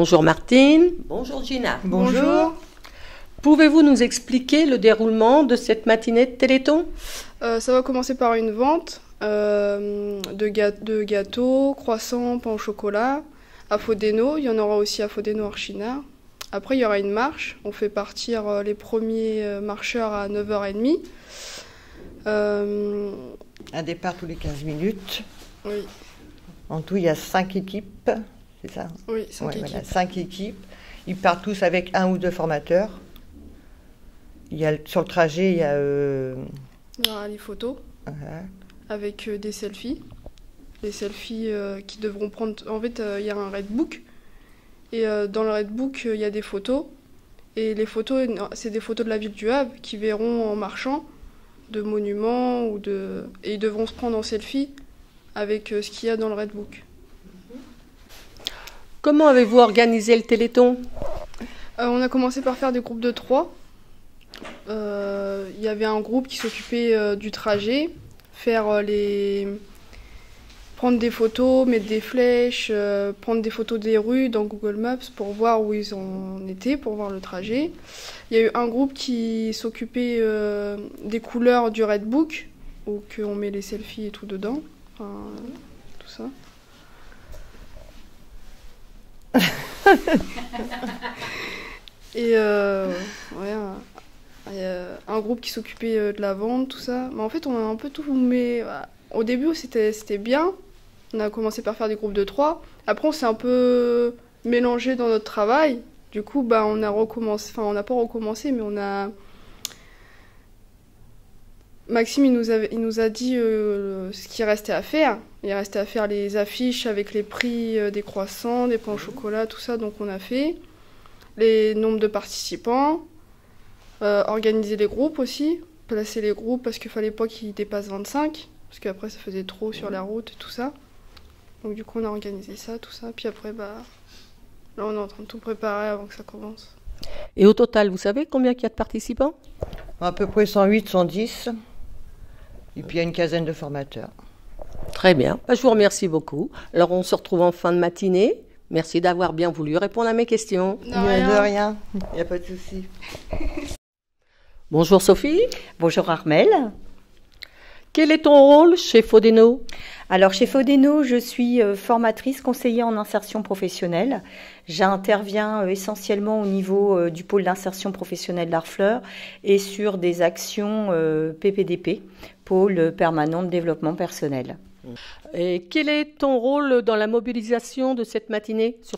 Bonjour Martine. Bonjour Gina. Bonjour. Pouvez-vous nous expliquer le déroulement de cette matinée de Téléthon? Ça va commencer par une vente de gâteaux, croissants, pain au chocolat, à Fodeno. Il y en aura aussi à Fodeno Archinard. Après, il y aura une marche. On fait partir les premiers marcheurs à 9h30. Un départ tous les 15 minutes. Oui. En tout, il y a 5 équipes, c'est ça? Oui, 5 équipes. Voilà, 5 équipes. Ils partent tous avec 1 ou 2 formateurs. Sur le trajet, il y aura les photos avec des selfies. Les selfies qui devront prendre... En fait, il y a un Redbook. Et dans le Redbook, il y a des photos. Et les photos, c'est des photos de la ville du Havre qui verront en marchant de monuments et ils devront se prendre en selfie avec ce qu'il y a dans le Redbook. Comment avez-vous organisé le Téléthon? On a commencé par faire des groupes de 3. Il y avait un groupe qui s'occupait du trajet, prendre des photos, mettre des flèches, prendre des photos des rues dans Google Maps pour voir où ils en étaient, pour voir le trajet. Il y a eu un groupe qui s'occupait des couleurs du Redbook, où on met les selfies et tout dedans, enfin, tout ça. Et un groupe qui s'occupait de la vente, tout ça. Mais en fait, on a un peu tout mis. Au début, c'était bien. On a commencé par faire des groupes de 3. Après, on s'est un peu mélangé dans notre travail. Du coup, on a recommencé. Enfin, on n'a pas recommencé, mais on a. Maxime, il nous a dit ce qu'il restait à faire. Il restait à faire les affiches avec les prix des croissants, des pains au chocolat, tout ça. Donc, on a fait les nombres de participants. Organiser les groupes aussi, placer les groupes parce qu'il fallait pas qu'ils dépassent 25, parce qu'après ça faisait trop sur la route et tout ça. Donc du coup on a organisé ça, tout ça, puis après là on est en train de tout préparer avant que ça commence. Et au total, vous savez combien il y a de participants? À peu près 108, 110, et puis il y a une quinzaine de formateurs. Très bien, je vous remercie beaucoup. Alors on se retrouve en fin de matinée. Merci d'avoir bien voulu répondre à mes questions. De rien, il n'y a pas de souci. Bonjour Sophie. Bonjour Armelle. Quel est ton rôle chez Fodeno? Alors chez Fodeno, je suis formatrice conseillère en insertion professionnelle. J'interviens essentiellement au niveau du pôle d'insertion professionnelle d'Harfleur et sur des actions PPDP, pôle permanent de développement personnel. Et quel est ton rôle dans la mobilisation de cette matinée sur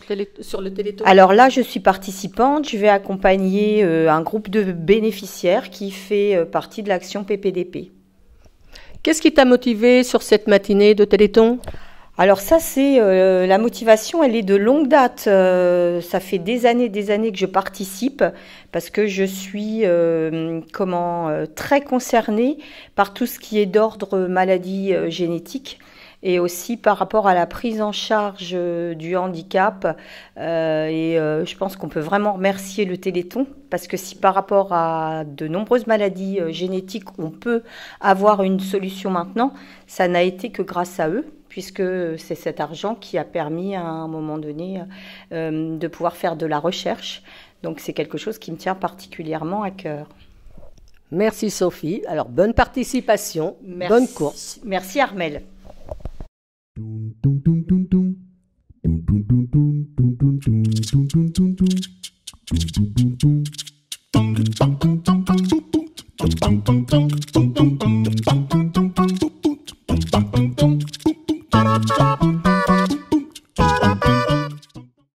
le Téléthon? Alors là, je suis participante. Je vais accompagner un groupe de bénéficiaires qui fait partie de l'action PPDP. Qu'est-ce qui t'a motivé sur cette matinée de Téléthon? Alors ça, c'est la motivation, elle est de longue date. Ça fait des années que je participe parce que je suis très concernée par tout ce qui est d'ordre maladie génétique et aussi par rapport à la prise en charge du handicap. Je pense qu'on peut vraiment remercier le Téléthon parce que si par rapport à de nombreuses maladies génétiques, on peut avoir une solution maintenant, ça n'a été que grâce à eux, puisque c'est cet argent qui a permis à un moment donné de pouvoir faire de la recherche. Donc c'est quelque chose qui me tient particulièrement à cœur. Merci Sophie. Alors bonne participation, bonne course. Merci Armelle.